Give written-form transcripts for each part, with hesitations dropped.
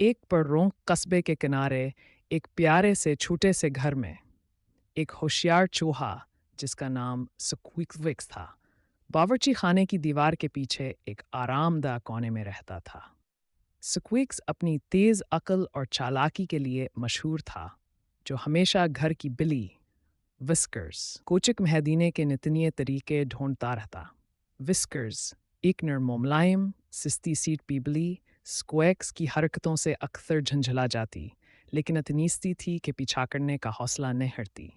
एक पररों कस्बे के किनारे एक प्यारे से छोटे से घर में एक होशियार चूहा जिसका नाम स्क्विक्स था बावर्ची खाने की दीवार के पीछे एक आरामदा कोने में रहता था। स्क्विक्स अपनी तेज अकल और चालाकी के लिए मशहूर था, जो हमेशा घर की बिल्ली विस्कर्स कोचिक महदीने के नितनीय तरीके ढूंढता रहता। विस्कर्स एक मुलायम सिस्ती सीट पीबली स्क्वैक्स की हरकतों से अक्सर झंझला जाती, लेकिन इतनीस्ती थी कि पीछा करने का हौसला न हटती।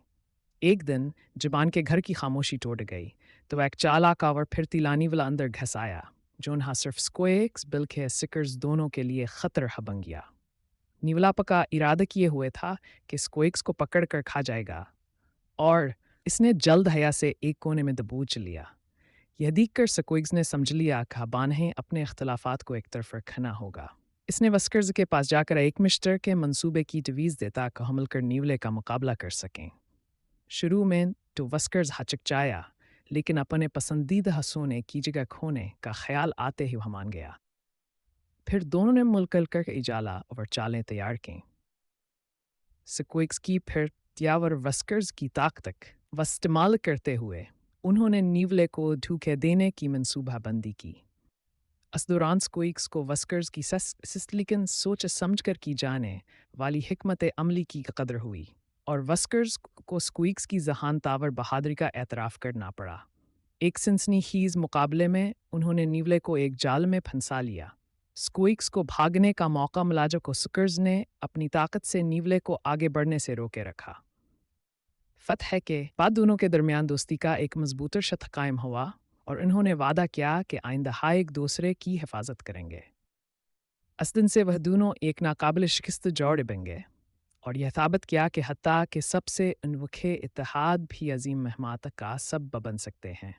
एक दिन जबान के घर की खामोशी टूट गई तो एक चालाक आवर फिर तिलानी वाला अंदर घस आया, जो उन्हा सिर्फ स्क्वैक्स बल्कि सिकर्स दोनों के लिए खतर बन गया। निवलापा का इरादा किए हुए था कि स्क्वैक्स को पकड़ कर खा जाएगा, और इसने जल्द हया से एक कोने में दबोच लिया। यह देखकर स्क्विग्स ने समझ लिया कि बान्हें अपने इख्तलाफात को एक तरफ रखना होगा। इसने वस्कर्स के पास जाकर एक मिस्टर के मंसूबे की तवीज़ देता कि हम मिलकर नीवले का मुकाबला कर सकें। शुरू में तो वस्कर्स हचकचाया, लेकिन अपने पसंदीदा सोने की जगह खोने का ख्याल आते ही वह मान गया। फिर दोनों ने मिलकर कर इजाला और चालें तैयार कीं। स्क्विग्स की फिर त्यावर वस्कर्स की ताकत का इस्तेमाल करते हुए उन्होंने नीवले को धोखे देने की मंसूबाबंदी की। इस दौरान स्क्विग्स को वस्कर्स की लेकिन सोच समझ कर की जाने वाली हिकमत अमली की कदर हुई, और वस्कर्स को स्क्विग्स की जहान तावर बहादुरी का एतराफ़ करना पड़ा। एक सनसनीखेज़ मुकाबले में उन्होंने नीवले को एक जाल में फंसा लिया। स्क्विग्स को भागने का मौका मिला, जो स्क्विग्स ने अपनी ताकत से नीवले को आगे बढ़ने से रोके रखा। फतह के बाद दोनों के दरमियान दोस्ती का एक मजबूत रिश्ता कायम हुआ, और इन्होंने वादा किया कि आइंदा एक दूसरे की हिफाजत करेंगे। इस दिन से वह दोनों एक नाकाबिल शिकस्त जोड़ बनेंगे, और यह साबित किया कि हत्ता के सबसे अनोखे इत्तेहाद भी अजीम मेहमात का सबब बन सकते हैं।